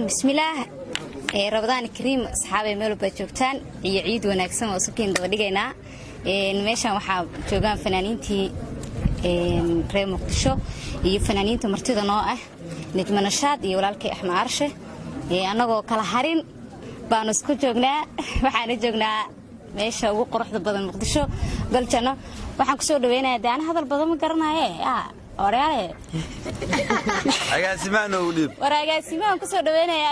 بسم الله رمضان الكريم أصحابي ميلو بجوكتان يعيد ونكسم وسكين دودينا ماشان waxaa joogan fanaaniintii reer Muqdisho iyo fanaaniinta martida noo ah Najma Nashaad iyo walaalkay Axmed Arshe anagoo kala harin baan isku joognaa waxaan joognaa meesha ugu quruxda badan Muqdisho galchana waxaan ku soo dhaweynayaa daan hadal badan ma garanaye oreale agaasimaha u dhib agaasimaha ku soo dhaweynaya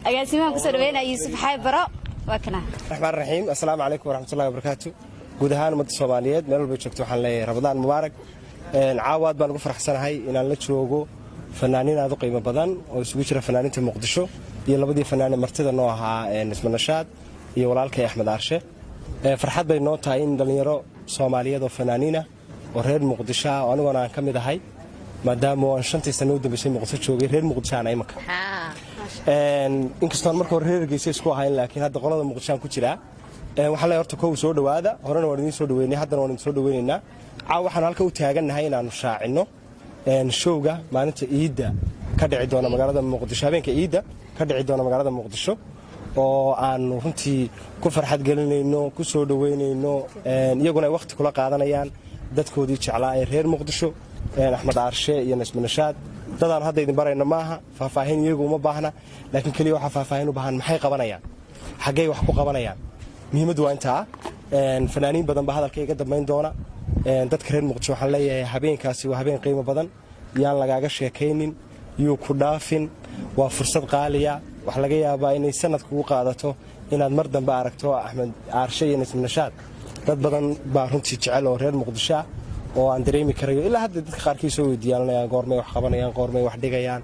agaasimaha ku soo dhaweynaya Yuusuf Xaybaro wakana Rahmaan Rahiim assalaamu alaykum wa rahmatullahi wa barakaatuh guud ahaan ummadda Soomaaliyeed meel walba joogto waxaan leeyahay Ramadaan Mubaarak caawaad baan ugu faraxsanahay inaan la joogo fanaaniin aad u qiimo badan oo isugu jira fanaaniinta Muqdisho iyo labadii fanaan martida noo ahaa Najma Nashaad iyo walaalkay Axmed Arshe farxad bay noo tahay in dhalinyaro Soomaaliyeed oo fanaaniina oo reer Muqdisho oo aniguna aan kamid ahay maadaama aan 5 sano u dambeysay Muqdisho joogay reer Muqdisho aan imaka inkastoo markii reer Geesay isku ahayn laakiin hadda qolada Muqdisho aan ku jira waxaan leeyahay horta koow soo dhawaada horena waan idin soo dhaweynay haddana waan idin soo dhaweynaynaa waxaan halka u taaganahay inaanu shaacino showga maalinta Ciidda ka dhici doona magaalada Muqdisho habeenka Ciidda ka dhici doona magaalada Muqdisho oo aan runtii ku farxad gelinayno ku soo dhaweynayno iyaguna ay waqti kula qaadanayaan dadkoodii jeclaa ee reer Muqdisho Axmed Arshe iyo Najma Nashaad dadaan hadda idin barayna maaha faahfaahin iyagu uma baahna laakiin kaliya waxa faahfaahin u baahan maxay qabanayaan xagee wax ku qabanayaan muhiimadu waa inta fanaaniin badan ba hadalka iga dambeyn doona dadka reer Muqdisho waxaan leeyahay habeenkaasi waa habeen qiimo badan yaan lagaaga sheekaynin iyo ku dhaafin waa fursad qaaliya wax laga yaabaa inay sanad kugu qaadato inaad mar dambe aragto Axmed Arshe iyo Najma Nashaad dad badan baa runtii jecel oo reer Muqdisho oo aan dareemi karayo ilaa hadda dadka qaarkiis soo weydiiyaan goormay wax qabanayaan goormay wax dhigayaan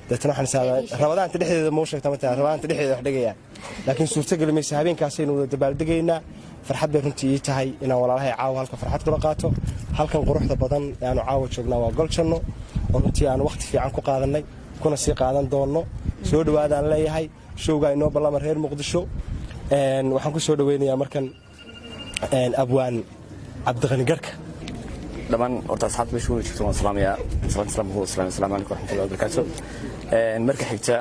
dadna waxaan saada Ramadaanta dhexdeeda ma sheegtay maanta Ramadaanta dhexdeeda wax dhigayaan laakiin suurtagal ma yahay habeenkaas inuu dabaaldegaynaa farxad bay runtii tahay inaan walaalahay caawa halka farxad kula qaato halkan quruxda badan aanu caawa joognaa waa goljanno oo runtii aan waqti fiican ku qaadanay kuna sii qaadan doono soo dhawaadaan leeyahay showga inoo balama reer Muqdisho waxaan ku soo dhaweynayaa markan abwaan Cabdiqani Garka dhamaan horta asxaabta meesha wada joogto waan salaamayaa assalaamu alaykum warahmatullahi wabarakatuh marka xigta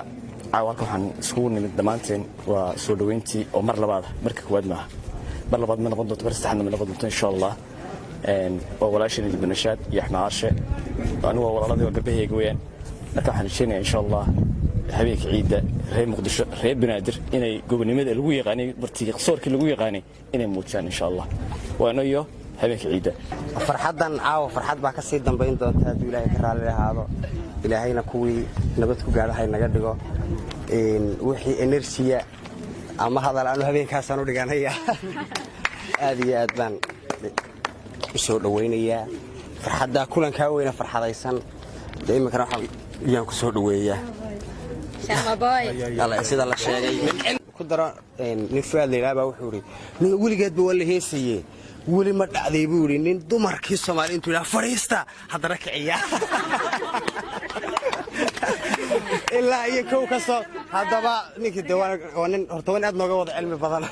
caawalka waxaan isku nimid dhamaanteen waa soo dhaweyntii oo mar labaad marka koowaad maaha mar labaad ma noqon doonto mar saddexaad ma noqon doonto insha Allah oo walaasheen Najma Nashaad iyo Axmed Arshe anigu waa walaaladii gabdhahayga weeyaan marka waxaan rajeynayaa insha Allah habeenka Ciidda reer Muqdisho reer Banaadir inay gobonimada lagu yaqaanay bartii qsoorkii lagu yaqaanay inay muujiyaan insha Allah waana iyo habeenka Ciidda farxadan caawa farxad baa ka sii dambeyn doonta hadii Ilaahay ka raali lahaado Ilaahayna kuwii nabad ku gaadhay naga dhigo wixii energy ama hadal aanu habeenkaas aanu dhiganaya aad iyo aad baan soo dhaweynayaa farxadda kulanka weyn farxadaysan deemakana waxaan ku soo dhaweeyaa Shama boy Allah sida la sheegay ku daro nin faad leeyahay wuxuu yiri nin waligeed ba wala heesayay wali ma dhacday buu yiri nin dumarkii Soomaaliyeed intuu fariista hadana kiciya ilaa iyo kow ka soo hadaba ninkii dawaan nin horta waan aad nooga wada cilmi badan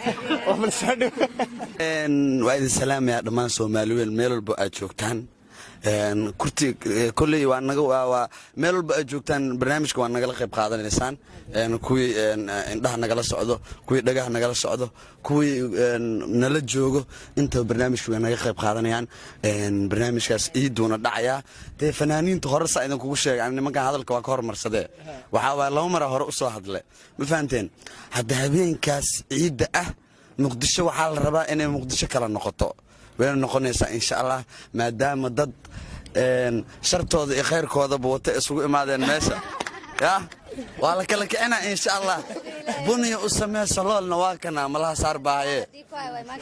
oo man soo dhaw waa idin salaamaya dhammaan Soomaaliyeed meel walba aad joogtaan kurti kulli waa naga waa meel walba aad joogtaan barnaamijka waa naga qayb qaadanaysaan kuwii indhaha nagala socdo kuwii dhagaha nagala socdo kuwii nala joogo inta barnaamijka naga qayb qaadanayaan barnaamijkaas Ciiduna dhacaya te fanaaniinta hore sa idin kugu sheegay nimanka hadalka waa ka hormarsadee waxa waa laba mar hore u soo hadlay ma fahanteen hadda habeenkaas Ciidda ah Muqdisho waxa la rabaa inay Muqdisho kala noqoto وين نقولنيسا إن شاء الله ما دام ضد شرطه خير كوضب وتأسوا ما ذا الناس يا والله كلا كأنا إن شاء الله بني أسمى صلول نواكنا ملها صار باعي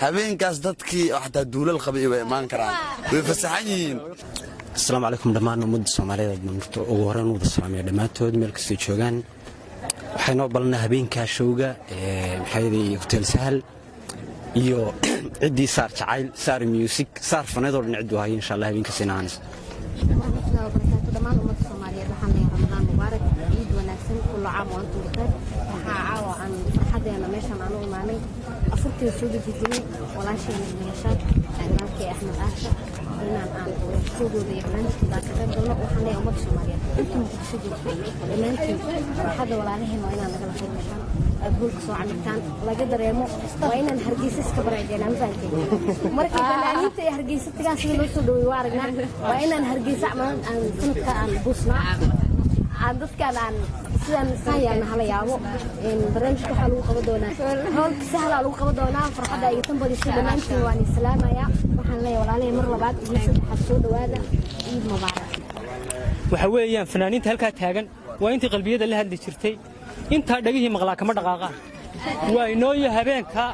هبين كاس دتكي واحدة دولة الخبيئة وإيمان كرام ويفسحين. السلام عليكم دمان ومد الصومالية ووران ودا السلامية دمانتود ملك استيجوغان waxaynu balna habeenka showga maxayday hotel sahal iyo cidii saar jacayl saar music saar faneed oo dhinacdu hay insha Allah habeenka sinaanis dhammaan ummadda Soomaaliyeed waxaan leeyahay Ramadaan mubaarak ciid wanaagsan kullu caam wa antum bikhair waxa caawa aan farxadeena meeshan aan u imaanay afurtii soo dejinay walaasheena meesha walaalkay Axmed Aasha inaan aan showgooda iyo barnaamijkooda ka qayb galno waxaan leeyahay ummadda Soomaaliyeed intii muqdisho joogtay dhammaantiin farxadda walaalaheena waa inaan nagala qayb qaataan أقولك سو عملتان لقى دريمو وين هرجيسس كبرجينا ما فهمتي مركب فنانين تي هرجيس تيغان سي لو سو دوي وارغنا وين هرجيس عمل ان كنت ان بوسنا aan dadkan aan sidaan saayaan hala yaabo in barnaamijka waxa lagu qaban doonaa hool sahal lagu qaban doonaa farxada ay tan badisay dhammaantiin waan islaamaya waxaan leeyahay walaalahay mar labaad iyo saddexaad soo dhawaada ciid mubaarak waxa weeyaan fanaaniinta halka taagan waa intii qalbiyada la hadli jirtay inta dhagihii maqlaa kama dhaqaaqaan waa inoo habeenka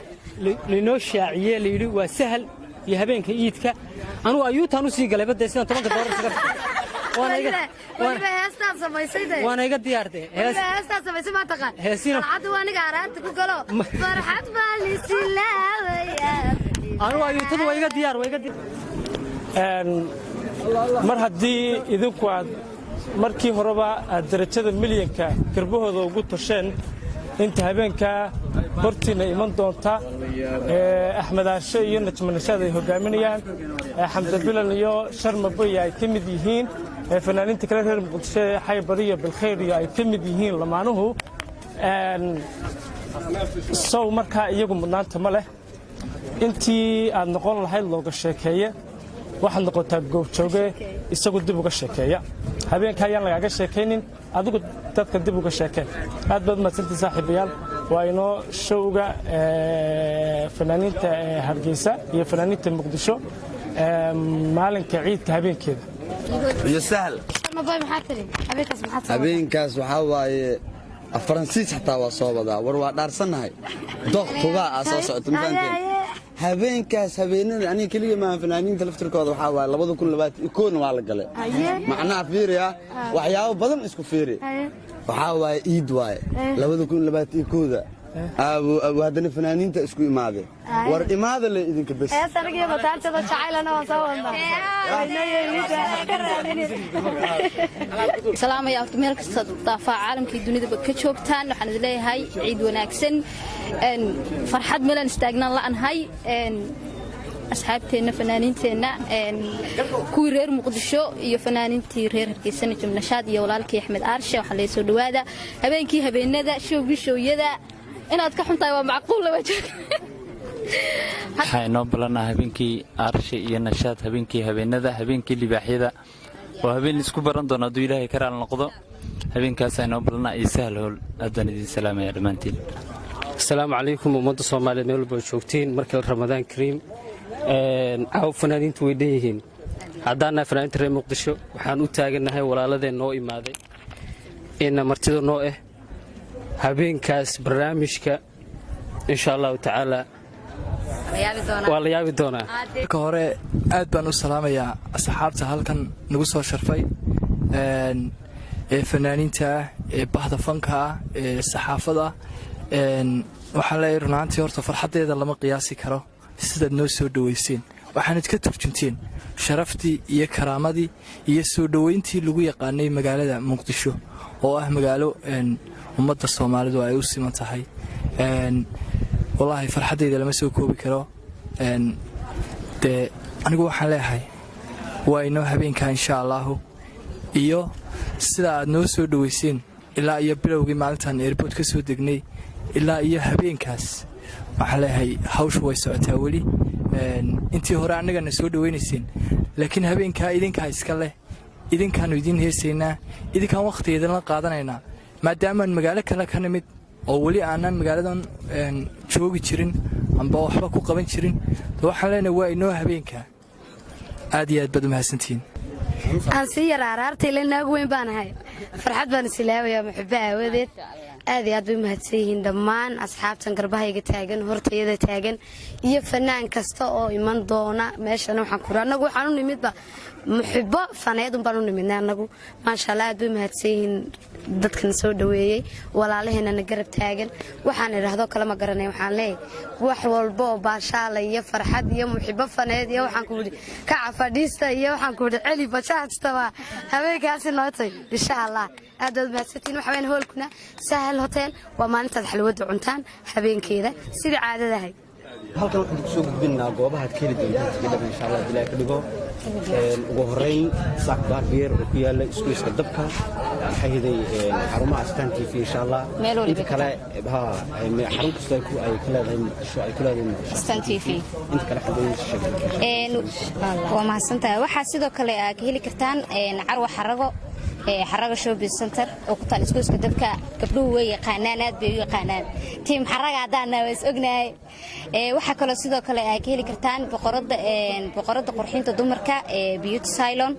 linoo shaaciyay leeyri waa sahal iyo habeenka iidka anu ayuutan u sii galay badda sidaan $10 sigar وانا iga diyaartay heestaa sameysay ma taqaan farxad waa aniga araanta ku galo farxad baalisilawaya anu ayuutadu waa iga diyaar mar haddii idinku aad markii horeba darajada milyanka garbahooda ugu tasheen inta habeenka hortiina iman doonta Axmed Aashe iyo Najma Nashaad ay hogaaminayaan Xamdan Bilan iyo Sharma Boy ay kamid yihiin fanaaniinta kale reer Muqdisho xay bariyo bil khayr iyo ay kamid yihiin lamaanuhu soo marka iyagu mudnaanta ma leh intii aad noqon lahayd looga sheekeeye waxaad noqotaa goobjooge isagu dib uga sheekeeya habeenka ayaan lagaga sheekaynin adigu dadka dib uga sheekeen aad baad mahadsantihiin saaxiibayaal waa inoo showga fanaaniinta Hargeysa iyo fanaaniinta Muqdisho maalinka ciidka habeenkeeda iyo sahal habeenkaas waxa waaye Faransiis xataa waa soo wadaa war waa dhaarsanahay doqtuga soo socota mafahanteen habeenkaas habeenada aniga kaliya ma fanaaniinta laftirkooda waxa waaye 2021 waa la galay macnaa fiiriya waxyaabo badan isku fiiri waxa waaye iid waaye 2021 abu hadana fanaaniinta isku imaade war imaade la idinka bas aniga mataantada jacaylana waa soo wada salaam ya meel kasta daafa caalamkii dunida ka joogtaan waxaan idin leeyahay ciid wanaagsan farxad meelan istaagnaan la'anahay asxaabteena fanaaniinteena kuwii reer Muqdisho iyo fanaaniintii reer Hargeysa Najma Nashaad iyo walaalkay Axmed Aashe waxa la soo dhawaada habeenkii habeenada showgishooyada inaad ka xuntahay waa macquul laba jeer waxay noo balana habeenkii Aashe iyo Nashaad habeenkii habeenada habeenkii libaaxyada oo habeen isku baran doona haduu Ilaahay ka raal noqdo habeenkaas ay noo balana ay sahal hool adan idin salaamay dhamaantiin السلام عليكم ومدة صومالية ميل بوجوكتين مركل رمضان كريم عاو فنانين تويديهين عدانا فنانين تري مقدشو وحان وتاغنا هاي ولالدين نو إمادي إن مرتدو نوئه هابين كاس برامجك إن شاء الله تعالى والله يابي دونا كهوري aad baan u salaamayaa asxaabta halkan nagu soo sharfay fanaaniinta bahda fanka saxaafada waxaan leeyahay runaantii horta farxadeeda lama qiyaasi karo sidaad noo soo dhaweyseen waxaanad ka turjunteen sharaftii iyo karaamadii iyo soo dhaweyntii lagu yaqaanay magaalada Muqdisho oo ah magaalo ummadda Soomaalidu ay u siman tahay wallahi farxadeeda lama soo koobi karo anigu waxaan leeyahay waa inoo habeenka insha Allah iyo sida aad noo soo dhaweyseen ilaa iyo bilowgii maalintan airport ka soo degnay ilaa iyo habeenkaas waxaan leeyahay hawshu way socotaa wali intii hore annagana soo dhaweynayseen laakiin habeenka idinka iska leh idinkaanu idin heesaynaa idinkaan waqtigeeda la qaadanaynaa maadaama magaalo kale ka nimid oo wali aanan magaaladan joogi jirin amba waxba ku qaban jirin waxaan leenahay waa inoo habeenka aad iyo aad baad u mahadsantihiin aan si yar araartay leenaag weyn baan ahay farxad baan islaawayaa muxibba aawadeed aad iyo aad bay mahadsan yihiin dhammaan asxaabtan garbahayga taagan hortayada taagan iyo fanaan kasta oo iman doona meeshana waxaan ku anagu waxaan u nimidba muxibbo faneed un baan u nimidnay anagu maasha Allah aad bay mahadsan yihiin dadkan soo dhaweeyay walaalaheena garab taagan waxaan iraahdo kala ma garanay waxaan leeyahay wax walba oo baashaala iyo farxad iyo muxibbo faneed iyo waxaan ku wadi ka cafadhiista iyo waxaan ku wadi celi bajaajtaba habeenkaasi nootay insha Allah aad baad mahadsantiin waxaan hoolkuna sahal hotel waa maalinta xalwada cuntaan habeenkeeda sida caadada ahayd halkan waxaan ku soo gudbinaa goobaha aad ka heli doontaan tigidhada insha Allah ilaa ka dhigo ugu horeyn saak barbier oo ku yaala iskuiska dabka waxay hiday xarumaha Astaan TV insha Allah inta kale xarun kasta ay ku leedahay muqdisho ay ku leedahay Astaan TV inta kale xarumaha waa mahadsantahay waxaa sidoo kale aad ka heli kartaan carwa xarago shopping center oo ku taal iskuiska dabka gabdhuhu way yaqaanaan aad bay u yaqaanaan tiim xaraga hadaan is ognahay waxa kale sidoo kale ay ka heli kartaan boqorada qurxinta dumarka beauty salon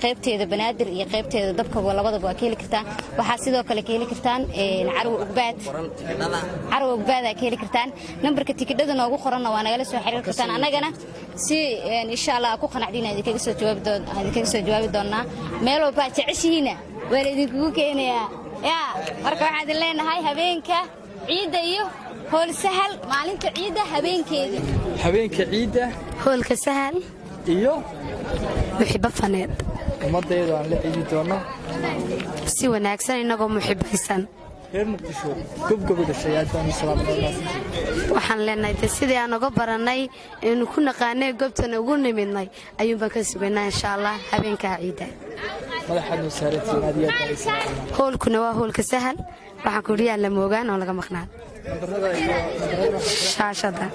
qaybteeda banaadir iyo qaybteeda dabka labadaba waa ka heli kartaan waxa sidoo kale ka heli kartaan carwo ugbaad ka heli kartaan nambarka tikidhada noogu qoranna waa nagala soo xiriir kartaan anagana si insha Allah ku qanacdina idinkaga soo jawaabi doonaa meel walba jeceshiina waan idinkugu keenayaa marka waxaan leenahay habeenka ciida iyo hool sahal maalinta ciida habeenkeeda hoolka sahal iyo muxibbo faneed ummadayda aan la ciidi doono si wanaagsan inagoo muxibbaysan reer muqdisho gobgobada shayaadaan salaamada waxaan leenahay sidii aan uga baranay in ku naqaanay goobtan ugu nimidnay ayuun baan ka sugaynaa insha Allah habeenka ciida madaxdu saaratiin aad hoolkuna waa hoolka sahal waxaan ku riyaa la moogaan oo laga maqnaan shaashada